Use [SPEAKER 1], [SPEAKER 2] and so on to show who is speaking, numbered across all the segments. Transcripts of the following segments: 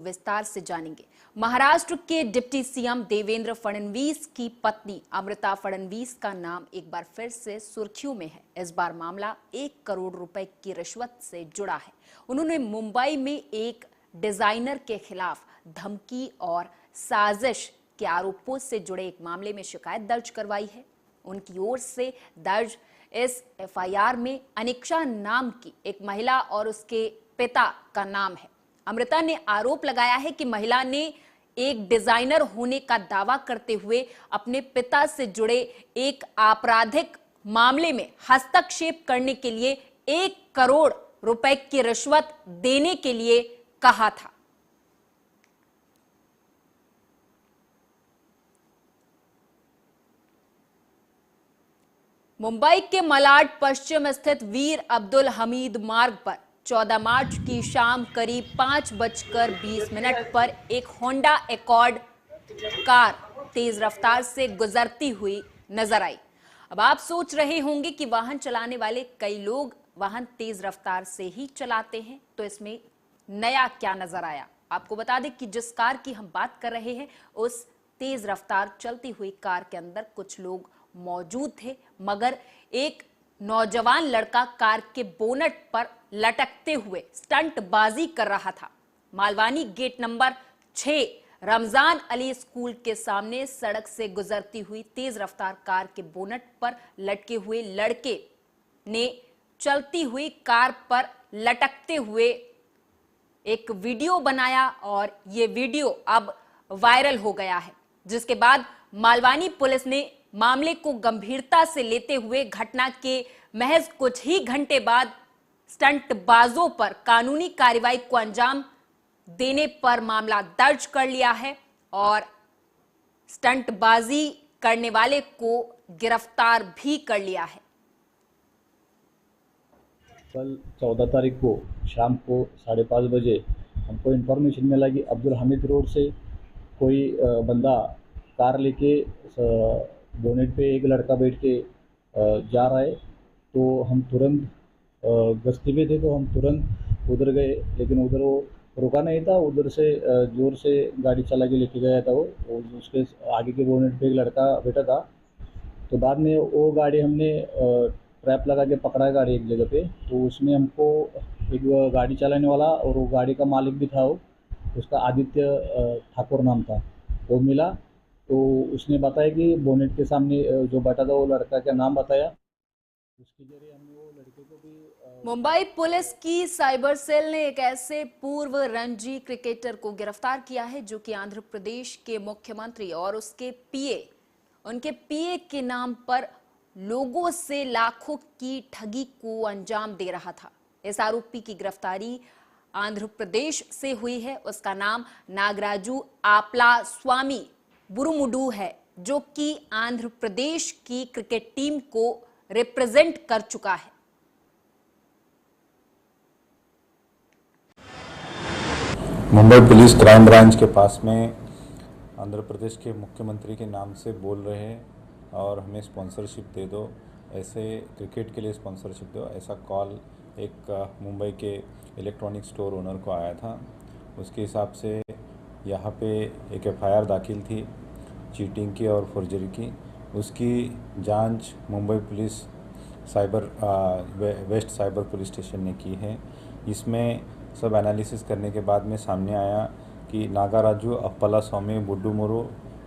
[SPEAKER 1] विस्तार से जानेंगे। महाराष्ट्र के डिप्टी सीएम देवेंद्र फडणवीस की पत्नी अमृता फडणवीस का नाम एक बार फिर से सुर्खियों में है। इस बार मामला 1 करोड़ रुपए की रिश्वत से जुड़ा है। उन्होंने मुंबई में एक डिजाइनर के खिलाफ धमकी और साजिश के आरोपों से जुड़े एक मामले में शिकायत दर्ज करवाई है। उनकी ओर से दर्ज इस एफआईआर में अनिक्षा नाम की एक महिला और उसके पिता का नाम है। अमृता ने आरोप लगाया है कि महिला ने एक डिजाइनर होने का दावा करते हुए अपने पिता से जुड़े एक आपराधिक मामले में हस्तक्षेप करने के लिए 1 करोड़ रुपए की रिश्वत देने के लिए कहा था। मुंबई के मलाड पश्चिम स्थित वीर अब्दुल हमीद मार्ग पर 14 मार्च की शाम करीब 5:20 पर एक होंडा एकॉर्ड कार तेज रफ्तार से गुजरती हुई नजर आई। अब आप सोच रहे होंगे कि वाहन चलाने वाले कई लोग वाहन तेज रफ्तार से ही चलाते हैं, तो इसमें नया क्या नजर आया। आपको बता दें कि जिस कार की हम बात कर रहे हैं उस तेज रफ्तार चलती हुई कार के अंदर कुछ लोग मौजूद थे, मगर एक नौजवान लड़का कार के बोनट पर लटकते हुए स्टंटबाजी कर रहा था। Malvani gate number 6 Ramzan Ali school के सामने सड़क से गुजरती हुई तेज रफ्तार कार के बोनट पर लटके हुए लड़के ने चलती हुई कार पर लटकते हुए एक वीडियो बनाया और ये वीडियो अब वायरल हो गया है, जिसके बाद मालवानी पुलिस ने मामले को गंभीरता से लेते हुए घटना के महज कुछ ही घंटे बाद स्टंटबाजों पर कानूनी कार्रवाई को अंजाम देने पर मामला दर्ज कर लिया है और स्टंटबाजी करने वाले को गिरफ्तार भी कर लिया है।
[SPEAKER 2] कल 14 तारीख को शाम को 5:30 बजे हमको इन्फॉर्मेशन मिला कि अब्दुल हमीद रोड से कोई बंदा कार लेके बोनेट पे एक लड़का बैठ के जा रहा है। तो हम तुरंत गश्ती में थे, तो हम तुरंत उधर गए, लेकिन उधर वो रुका नहीं था। उधर से ज़ोर से गाड़ी चला के लेके गया था वो, उसके आगे के बोनेट पे एक लड़का बैठा था। तो बाद में वो गाड़ी हमने ट्रैप लगा के पकड़ा गाड़ी एक जगह पे। तो उसमें हमको एक गाड़ी चलाने वाला और वो गाड़ी का मालिक भी था, वो उसका आदित्य ठाकुर नाम था, वो मिला। तो उसने बताया कि बोनेट के सामने जो बैठा था वो लड़का का नाम बताया। उसके जरिए हमने वो लड़के को भी
[SPEAKER 1] मुंबई पुलिस की साइबर सेल ने एक ऐसे पूर्व रणजी क्रिकेटर को गिरफ्तार किया है जो कि आंध्र प्रदेश के मुख्यमंत्री और उनके पीए के नाम पर लोगों से लाखों की ठगी को अंजाम दे रहा था। इस आरोपी की गिरफ्तारी आंध्र प्रदेश से हुई है। उसका नाम नागराजू आपला स्वामी बुरुमुडू है, जो कि आंध्र प्रदेश की क्रिकेट टीम को रिप्रेजेंट कर चुका है।
[SPEAKER 3] मुंबई पुलिस क्राइम ब्रांच के पास में आंध्र प्रदेश के मुख्यमंत्री के नाम से बोल रहे हैं और हमें स्पॉन्सरशिप दे दो, ऐसे क्रिकेट के लिए स्पॉन्सरशिप दो, ऐसा कॉल एक मुंबई के इलेक्ट्रॉनिक स्टोर ओनर को आया था। उसके हिसाब से यहाँ पे एक एफआईआर दाखिल थी चीटिंग की और फॉर्जरी की। उसकी जांच Mumbai police waste cyber police station ने की है। इसमें सब एनालिसिस करने के बाद में सामने आया कि नागाराजू अप्पला स्वामी बुड्डूमुरु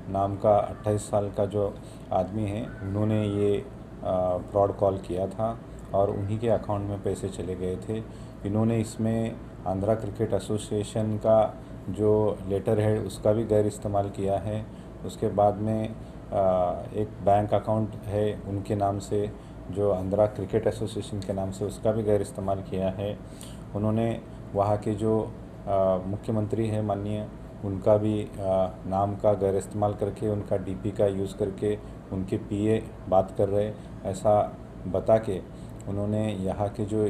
[SPEAKER 3] नाम का 28 साल का जो आदमी है, उन्होंने ये फ्रॉड कॉल किया था और उन्हीं के अकाउंट में पैसे चले गए थे। इन्होंने इसमें आंध्रा क्रिकेट एसोसिएशन का जो लेटर है उसका भी गैर इस्तेमाल किया है। उसके बाद में एक बैंक अकाउंट है उनके नाम से, जो आंध्रा क्रिकेट एसोसिएशन के नाम से, उसका भी गैर इस्तेमाल किया है। उन्होंने वहाँ के जो मुख्यमंत्री हैं माननीय, उनका भी नाम का गैर इस्तेमाल करके, उनका डीपी का यूज़ करके उनके पीए बात कर रहे, ऐसा बता के उन्होंने यहाँ के जो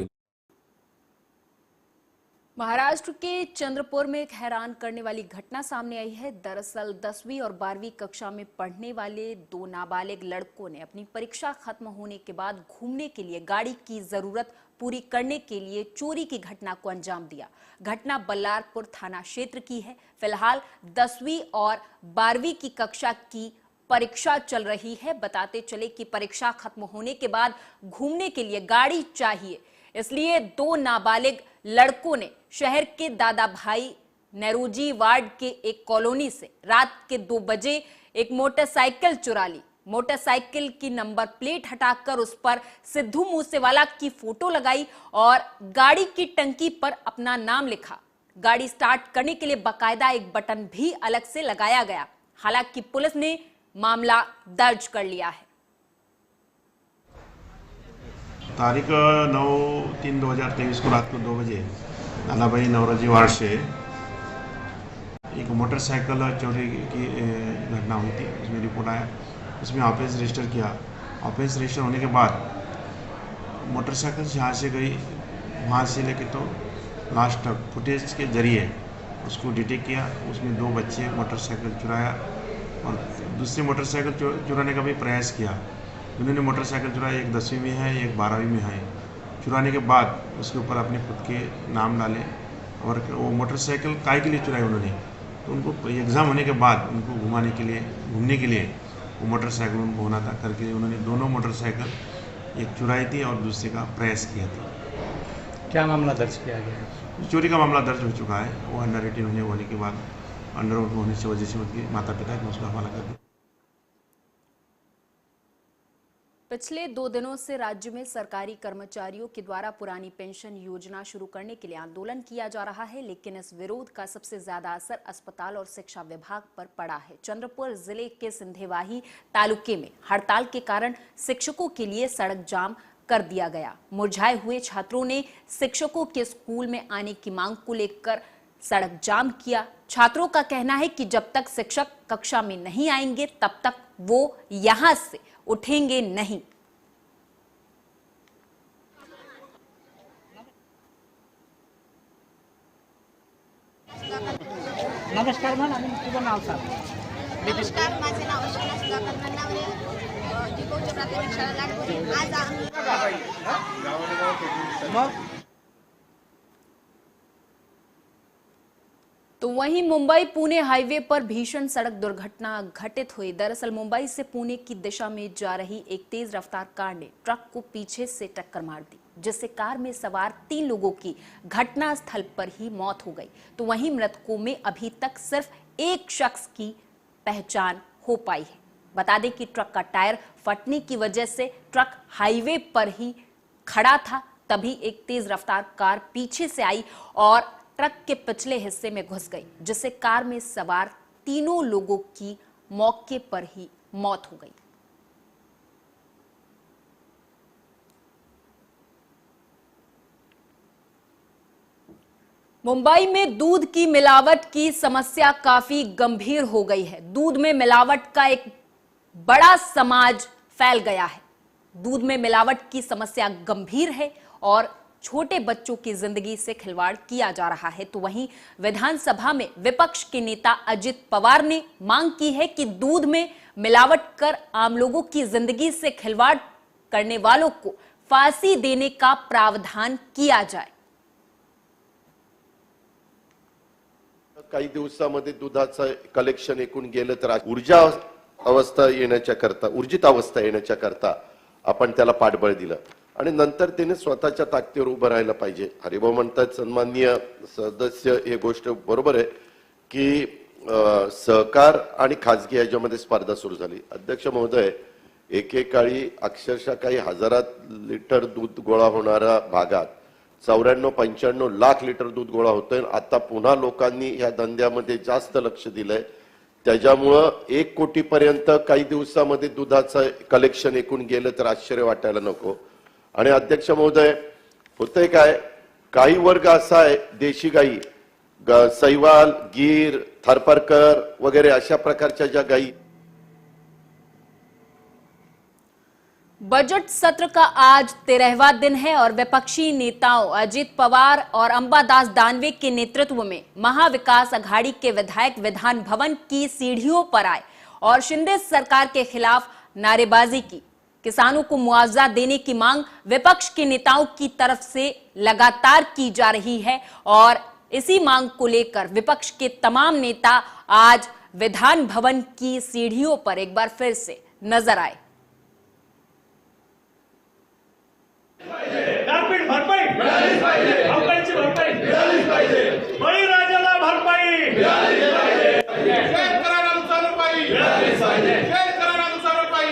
[SPEAKER 1] महाराष्ट्र के चंद्रपुर में एक हैरान करने वाली घटना सामने आई है। दरअसल 10वीं और 12वीं कक्षा में पढ़ने वाले 2 नाबालिग लड़कों ने अपनी परीक्षा खत्म होने के बाद घूमने के लिए गाड़ी की जरूरत पूरी करने के लिए चोरी की घटना को अंजाम दिया। घटना बल्लारपुर थाना क्षेत्र की है। फिलहाल 10वीं और 12वीं की कक्षा की परीक्षा चल रही है। बताते चले कि परीक्षा खत्म होने के बाद घूमने के लिए गाड़ी चाहिए, इसलिए 2 नाबालिग लड़कों ने शहर के दादा भाई नेहरूजी वार्ड के एक कॉलोनी से रात के 2 बजे एक मोटरसाइकिल चुरा ली। मोटरसाइकिल की नंबर प्लेट हटाकर उस पर सिद्धू मूसेवाला की फोटो लगाई और गाड़ी की टंकी पर अपना नाम लिखा। गाड़ी स्टार्ट करने के लिए बकायदा एक बटन भी अलग से लगाया गया। हालांकि पुलिस ने मामला दर्ज कर लिया है।
[SPEAKER 4] तारीख 9/3/2023 को रात को 2 बजे दादा भाई नेहरूजी वार्ड से एक मोटरसाइकिल चोरी की घटना हुई थी। उसमें रिपोर्ट आया, उसमें ऑफेंस रजिस्टर किया। ऑफेंस रजिस्टर होने के बाद मोटरसाइकिल जहाँ से गई वहाँ से लेके तो लास्ट तक फुटेज के जरिए उसको डिटेक्ट किया। उसमें 2 बच्चे मोटरसाइकिल चुराया और दूसरी मोटरसाइकिल चुराने का भी प्रयास किया। उन्होंने मोटरसाइकिल चुराया, एक 10वीं में है, एक 12वीं में है। चुराने के बाद उसके ऊपर अपने खुद के नाम डाले और वो मोटरसाइकिल काय के लिए चुराई उन्होंने, तो उनको एग्ज़ाम होने के बाद उनको घुमाने के लिए घूमने के लिए वो मोटरसाइकिल उनको होना था करके उन्होंने दोनों मोटरसाइकिल एक चुराई थी और दूसरे का प्रयास किया था।
[SPEAKER 5] क्या मामला दर्ज किया गया?
[SPEAKER 4] चोरी का मामला दर्ज हो चुका है। वो अंडर 18 होने के बाद अंडर होने की वजह से उनके माता पिता ने उसका हवाला कर दिया।
[SPEAKER 1] पिछले 2 दिनों से राज्य में सरकारी कर्मचारियों के द्वारा पुरानी पेंशन योजना शुरू करने के लिए आंदोलन किया जा रहा है, लेकिन इस विरोध का सबसे ज्यादा असर अस्पताल और शिक्षा विभाग पर पड़ा है। चंद्रपुर जिले के सिंधेवाही तालुके में हड़ताल के कारण शिक्षकों के लिए सड़क जाम कर दिया गया। मुरझाए हुए छात्रों ने शिक्षकों के स्कूल में आने की मांग को लेकर सड़क जाम किया। छात्रों का कहना है कि जब तक शिक्षक कक्षा में नहीं आएंगे तब तक वो यहां से उठेंगे नहीं।
[SPEAKER 5] नमस्कार मॅडम, तुझं नाव सांग.
[SPEAKER 6] नमस्कार, माझे नाव अश्विना सुधाकर नन्नावरे, दीपौज प्राथमिक शाळा लाडकोरी. आज आम्ही
[SPEAKER 1] तो वहीं मुंबई पुणे हाईवे पर भीषण सड़क दुर्घटना घटित हुई। दरअसल मुंबई से पुणे की दिशा में जा रही एक तेज रफ्तार कार ने ट्रक को पीछे से टक्कर मार दी, जिससे कार में सवार 3 लोगों की घटना स्थल पर ही मौत हो गई। तो वहीं मृतकों में अभी तक सिर्फ एक शख्स की पहचान हो पाई है। बता दें कि ट्रक का टायर फटने की वजह से ट्रक हाईवे पर ही खड़ा था, तभी एक तेज रफ्तार कार पीछे से आई और ट्रक के पिछले हिस्से में घुस गई, जिससे कार में सवार 3 लोगों की मौके पर ही मौत हो गई। मुंबई में दूध की मिलावट की समस्या काफी गंभीर हो गई है। दूध में मिलावट का एक बड़ा समाज फैल गया है। दूध में मिलावट की समस्या गंभीर है और छोटे बच्चों की जिंदगी से खिलवाड़ किया जा रहा है। तो वहीं विधानसभा में विपक्ष के नेता अजित पवार ने मांग की है कि दूध में मिलावट कर आम लोगों की जिंदगी से खिलवाड़ करने वालों को फांसी देने का प्रावधान किया जाए।
[SPEAKER 7] काही दिवसामध्ये दुधाचं कलेक्शन एकूण गेलं तर ऊर्जित अवस्था येण्याच्या करता आपण त्याला पाठबळ दिलं आणि नंतर त्याने स्वतःच्या ताकदीवर उभं राहायला पाहिजे. हरिभाऊ म्हणतात सन्माननीय सदस्य, हे गोष्ट बरोबर आहे की सहकार आणि खाजगी याच्यामध्ये स्पर्धा सुरू झाली. अध्यक्ष महोदय, एकेकाळी अक्षरशः काही हजारात लिटर दूध गोळा होणाऱ्या भागात 94-95 लाख लिटर दूध गोळा होतंय. आता पुन्हा लोकांनी या धंद्यामध्ये जास्त लक्ष दिलंय. त्याच्यामुळं 1 कोटीपर्यंत काही दिवसामध्ये दुधाचं कलेक्शन एकूण गेलं तर आश्चर्य वाटायला नको. आणि अध्यक्ष महोदय, होतंय काय, काही वर्ग असा आहे देशी गाई, सैवाल, गीर, थारपारकर वगैरे अशा प्रकारच्या ज्या गाई.
[SPEAKER 1] बजट सत्र का आज 13वां दिन है और विपक्षी नेताओं अजित पवार और अंबादास दानवे के नेतृत्व में महाविकास अघाड़ी के विधायक विधान भवन की सीढ़ियों पर आए और शिंदे सरकार के खिलाफ नारेबाजी की। किसानों को मुआवजा देने की मांग विपक्ष के नेताओं की तरफ से लगातार की जा रही है और इसी मांग को लेकर विपक्ष के तमाम नेता आज विधान भवन की सीढ़ियों पर एक बार फिर से नजर आए।
[SPEAKER 8] गारपीट भरपाई अवकाळीची भरपाई बळीराजाला भरपाई शेतकऱ्याला नुकसान भरपाई शेतकऱ्याला नुकसान भरपाई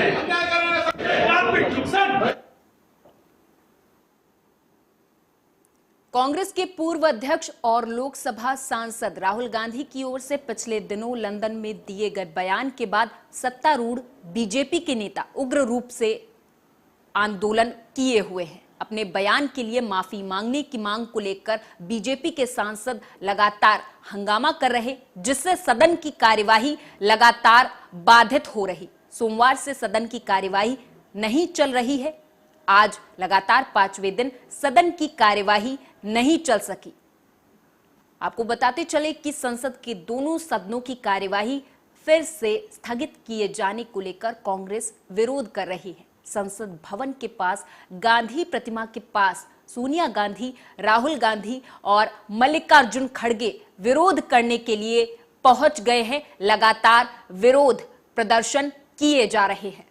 [SPEAKER 8] अन्याय करणाऱ्या गारपीट नुकसान।
[SPEAKER 1] कांग्रेस के पूर्व अध्यक्ष और लोकसभा सांसद राहुल गांधी की ओर से पिछले दिनों लंदन में दिए गए बयान के बाद सत्तारूढ़ बीजेपी के नेता उग्र रूप से आंदोलन किए हुए हैं। अपने बयान के लिए माफी मांगने की मांग को लेकर बीजेपी के सांसद लगातार हंगामा कर रहे, जिससे सदन की कार्यवाही लगातार बाधित हो रही। सोमवार से सदन की कार्यवाही नहीं चल रही है। आज लगातार 5वें दिन सदन की कार्यवाही नहीं चल सकी। आपको बताते चले कि संसद के दोनों सदनों की कार्यवाही फिर से स्थगित किए जाने को लेकर कांग्रेस विरोध कर रही है। संसद भवन के पास गांधी प्रतिमा के पास सोनिया गांधी, राहुल गांधी और मल्लिकार्जुन खड़गे विरोध करने के लिए पहुंच गए हैं। लगातार विरोध प्रदर्शन किए जा रहे हैं।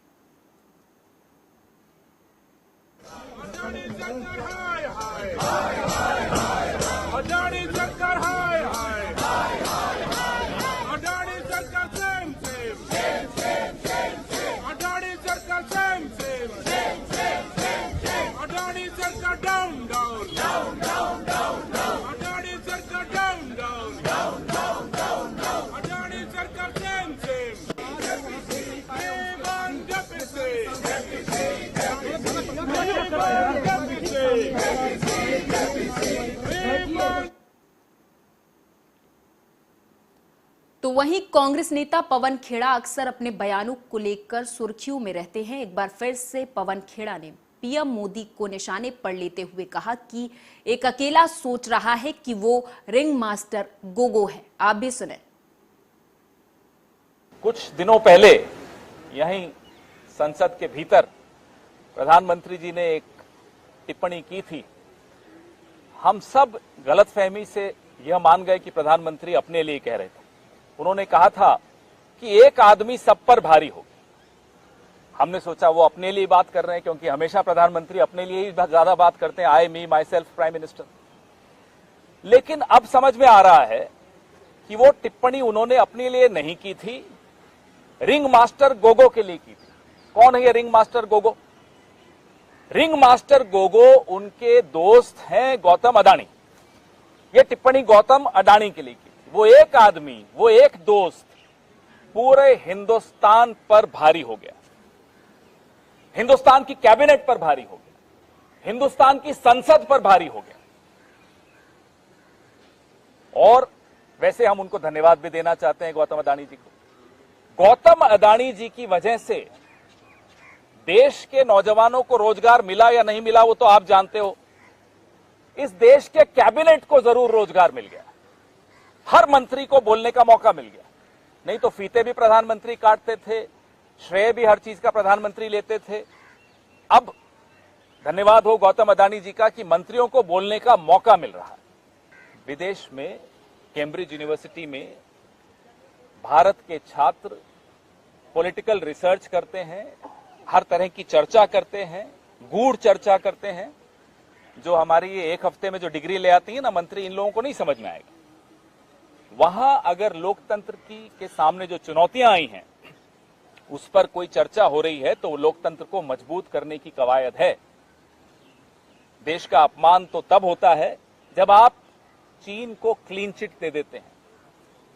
[SPEAKER 1] तो वहीं कांग्रेस नेता पवन खेड़ा अक्सर अपने बयानों को लेकर सुर्खियों में रहते हैं। एक बार फिर से पवन खेड़ा ने पीएम मोदी को निशाने पर लेते हुए कहा कि एक अकेला सोच रहा है कि वो रिंग मास्टर गोगो है। आप भी सुने।
[SPEAKER 9] कुछ दिनों पहले यहीं संसद के भीतर प्रधानमंत्री जी ने एक टिप्पणी की थी। हम सब गलतफहमी से यह मान गए कि प्रधानमंत्री अपने लिए कह रहे थे। उन्होंने कहा था कि एक आदमी सब पर भारी हो। हमने सोचा वो अपने लिए बात कर रहे हैं, क्योंकि हमेशा प्रधानमंत्री अपने लिए ही ज्यादा बात करते हैं, आई मी माई सेल्फ प्राइम मिनिस्टर। लेकिन अब समझ में आ रहा है कि वो टिप्पणी उन्होंने अपने लिए नहीं की थी, रिंग मास्टर गोगो के लिए की थी। कौन है ये ring master Gogo? Ring master Gogo उनके दोस्त हैं गौतम अडानी। ये टिप्पणी गौतम अडानी के लिए की थी। वो एक आदमी, वो एक दोस्त पूरे हिंदुस्तान पर भारी हो गया, हिंदुस्तान की कैबिनेट पर भारी हो गया, हिंदुस्तान की संसद पर भारी हो गया। और वैसे हम उनको धन्यवाद भी देना चाहते हैं गौतम अडानी जी को। गौतम अडानी जी की वजह से देश के नौजवानों को रोजगार मिला या नहीं मिला वो तो आप जानते हो। इस देश के कैबिनेट को जरूर रोजगार मिल गया, हर मंत्री को बोलने का मौका मिल गया। नहीं तो फीते भी प्रधानमंत्री काटते थे, श्रेय भी हर चीज का प्रधानमंत्री लेते थे। अब धन्यवाद हो गौतम अडानी जी का कि मंत्रियों को बोलने का मौका मिल रहा है। विदेश में कैम्ब्रिज यूनिवर्सिटी में भारत के छात्र पॉलिटिकल रिसर्च करते हैं, हर तरह की चर्चा करते हैं, गूढ़ चर्चा करते हैं। जो हमारी ये एक हफ्ते में जो डिग्री ले आती है ना मंत्री, इन लोगों को नहीं समझ में आएगी। वहां अगर लोकतंत्र के सामने जो चुनौतियां आई हैं उस पर कोई चर्चा हो रही है तो लोकतंत्र को मजबूत करने की कवायद है। देश का अपमान तो तब होता है जब आप चीन को क्लीन चिट दे देते हैं।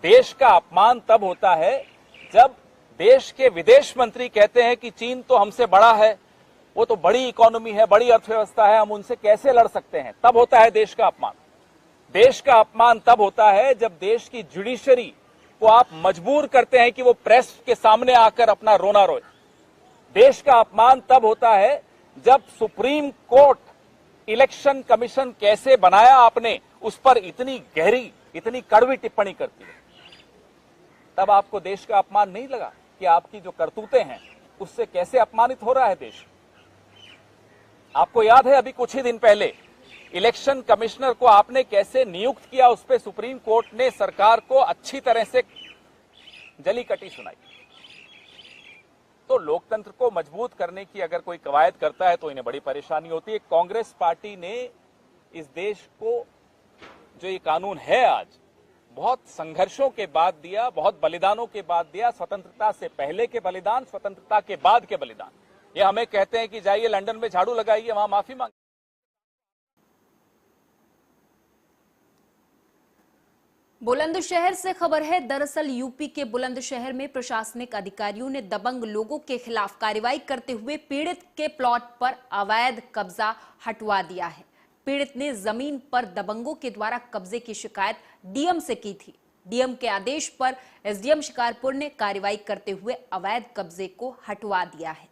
[SPEAKER 9] देश का अपमान तब होता है जब देश के विदेश मंत्री कहते हैं कि चीन तो हमसे बड़ा है, वो तो बड़ी इकोनॉमी है, बड़ी अर्थव्यवस्था है, हम उनसे कैसे लड़ सकते हैं। तब होता है देश का अपमान। देश का अपमान तब होता है जब देश की जुडिशरी को आप मजबूर करते हैं कि वो प्रेस के सामने आकर अपना रोना रोए। देश का अपमान तब होता है जब सुप्रीम कोर्ट इलेक्शन कमीशन कैसे बनाया आपने उस पर इतनी गहरी, इतनी कड़वी टिप्पणी करती है। तब आपको देश का अपमान नहीं लगा कि आपकी जो करतूतें हैं उससे कैसे अपमानित हो रहा है देश। आपको याद है अभी कुछ ही दिन पहले इलेक्शन कमिश्नर को आपने कैसे नियुक्त किया, उस पर सुप्रीम कोर्ट ने सरकार को अच्छी तरह से जली कटी सुनाई। तो लोकतंत्र को मजबूत करने की अगर कोई कवायद करता है तो इन्हें बड़ी परेशानी होती है। कांग्रेस पार्टी ने इस देश को जो ये कानून है आज बहुत संघर्षों के बाद दिया, बहुत बलिदानों के बाद दिया। स्वतंत्रता से पहले के बलिदान, स्वतंत्रता के बाद के बलिदान। ये हमें कहते हैं कि जाइए लंदन में झाड़ू लगाइए, वहां माफी मांगिए।
[SPEAKER 1] बुलंदशहर से खबर है। दरअसल यूपी के बुलंदशहर में प्रशासनिक अधिकारियों ने दबंग लोगों के खिलाफ कार्रवाई करते हुए पीड़ित के प्लॉट पर अवैध कब्जा हटवा दिया है। पीड़ित ने जमीन पर दबंगों के द्वारा कब्जे की शिकायत डीएम से की थी। डीएम के आदेश पर एसडीएम शिकारपुर ने कार्रवाई करते हुए अवैध कब्जे को हटवा दिया है।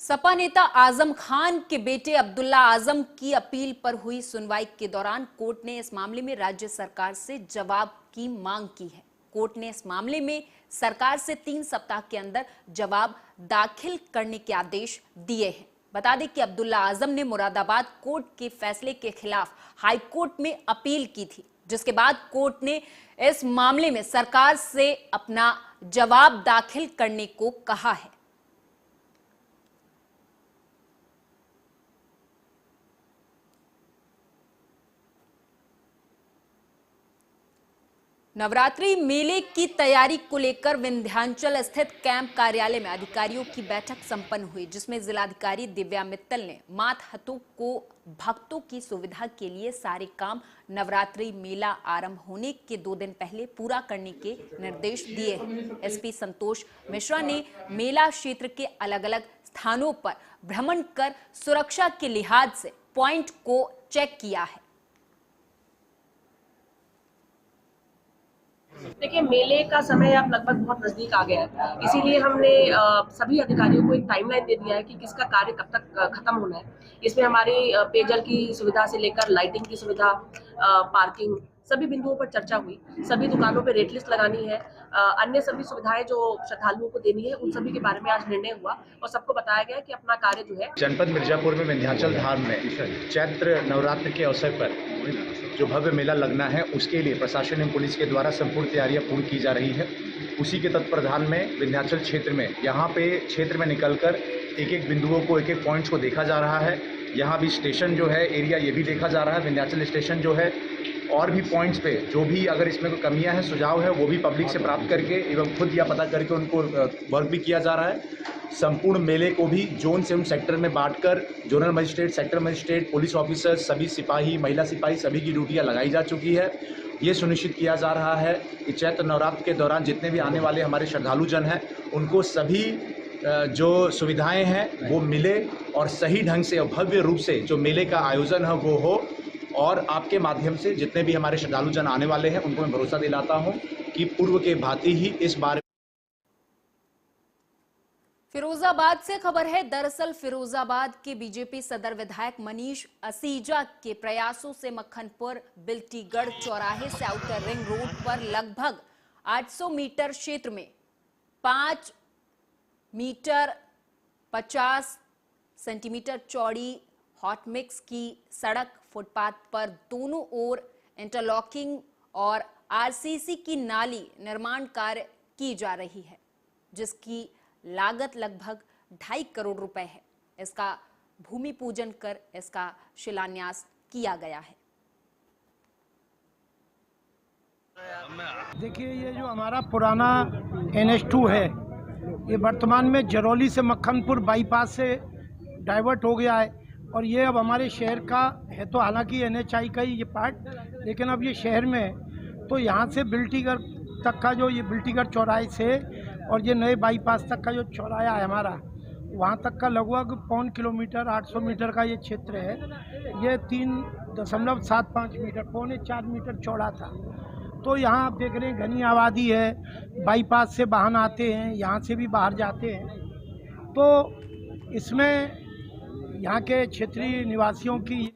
[SPEAKER 1] सपा नेता आजम खान के बेटे अब्दुल्ला आजम की अपील पर हुई सुनवाई के दौरान कोर्ट ने इस मामले में राज्य सरकार से जवाब की मांग की है। कोर्ट ने इस मामले में सरकार से 3 सप्ताह के अंदर जवाब दाखिल करने के आदेश दिए हैं। बता दें कि अब्दुल्ला आजम ने मुरादाबाद कोर्ट के फैसले के खिलाफ हाई कोर्ट में अपील की थी, जिसके बाद कोर्ट ने इस मामले में सरकार से अपना जवाब दाखिल करने को कहा है। नवरात्रि मेले की तैयारी को लेकर विंध्याचल स्थित कैंप कार्यालय में अधिकारियों की बैठक संपन्न हुई, जिसमें जिलाधिकारी दिव्या मित्तल ने मातहतों को भक्तों की सुविधा के लिए सारे काम नवरात्रि मेला आरंभ होने के 2 दिन पहले पूरा करने के निर्देश दिए हैं। एसपी संतोष मिश्रा ने मेला क्षेत्र के अलग अलग स्थानों पर भ्रमण कर सुरक्षा के लिहाज से पॉइंट को चेक किया है।
[SPEAKER 10] देखिए, मेले का समय अब लगभग बहुत नजदीक आ गया है, इसीलिए हमने सभी अधिकारियों को एक टाइमलाइन दे दिया है कि किसका कार्य कब तक खत्म होना है। इसमें हमारी पेयजल की सुविधा से लेकर लाइटिंग की सुविधा, पार्किंग, सभी बिंदुओं पर चर्चा हुई। सभी दुकानों पे रेट लिस्ट लगानी है, अन्य सभी सुविधाएं जो श्रद्धालुओं को देनी है उन सभी के बारे में आज निर्णय हुआ और सबको बताया गया कि अपना कार्य जो है।
[SPEAKER 11] जनपद मिर्जापुर में विंध्याचल धाम में चैत्र नवरात्र के अवसर पर जो भव्य मेला लगना है उसके लिए प्रशासन एवं पुलिस के द्वारा संपूर्ण तैयारियां पूर्ण की जा रही है। उसी के तत्परधान में विंध्याचल क्षेत्र में यहाँ पे क्षेत्र में निकलकर एक एक बिंदुओं को, एक एक पॉइंट्स को देखा जा रहा है। यहाँ भी स्टेशन जो है एरिया ये भी देखा जा रहा है। विंध्याचल स्टेशन जो है और भी पॉइंट्स पे जो भी अगर इसमें कोई कमियां हैं, सुझाव है, वो भी पब्लिक से प्राप्त करके एवं खुद या पता करके उनको वर्क भी किया जा रहा है। संपूर्ण मेले को भी जोन से उन सेक्टर में बांटकर zonal magistrate, sector magistrate, police officer, सभी सिपाही, महिला सिपाही सभी की ड्यूटियां लगाई जा चुकी है। ये सुनिश्चित किया जा रहा है कि चैत्र नवरात्र के दौरान जितने भी आने वाले हमारे श्रद्धालु जन हैं उनको सभी जो सुविधाएं हैं वो मिले और सही ढंग से और भव्य रूप से जो मेले का आयोजन है वो हो। और आपके माध्यम से जितने भी हमारे श्रद्धालु जन आने वाले हैं उनको मैं भरोसा दिलाता हूं कि पूर्व के भांति ही इस बार।
[SPEAKER 1] फिरोजाबाद से खबर है। दरअसल फिरोजाबाद के बीजेपी सदर विधायक मनीष असीजा के प्रयासों से मक्खनपुर बिल्टीगढ़ चौराहे से आउटर रिंग रोड पर लगभग 800 मीटर क्षेत्र में 5 मीटर 50 सेंटीमीटर चौड़ी हॉट मिक्स की सड़क फुटपाथ पर दोनों ओर इंटरलॉकिंग और आरसीसी की नाली निर्माण कार्य की जा रही है, जिसकी लागत लगभग 2.5 करोड़ रुपए है। इसका भूमि पूजन कर इसका शिलान्यास किया गया है।
[SPEAKER 12] देखिए, ये जो हमारा पुराना NH2 है ये वर्तमान में जरौली से मक्खनपुर बाईपास से डाइवर्ट हो गया है और ये अब हमारे शहर का है। तो हालांकि NHI का ही ये पार्ट, लेकिन अब ये शहर में है। तो यहाँ से बिल्टीगढ़ तक का जो ये बिल्टीगढ़ चौराहे से और ये नए बाईपास तक का जो चौराहा है हमारा, वहाँ तक का लगभग 1.25 किलोमीटर 800 मीटर का ये क्षेत्र है। ये 3.75 मीटर 3.25 मीटर चौड़ा था। तो यहाँ आप देख रहे हैं घनी आबादी है, बाईपास से वाहन आते हैं, यहाँ से भी बाहर जाते हैं। तो इसमें यहाँ के क्षेत्रीय निवासियों की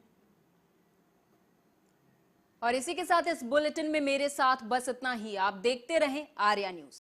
[SPEAKER 1] और इसी के साथ इस बुलेटिन में मेरे साथ बस इतना ही। आप देखते रहें आर्या न्यूज।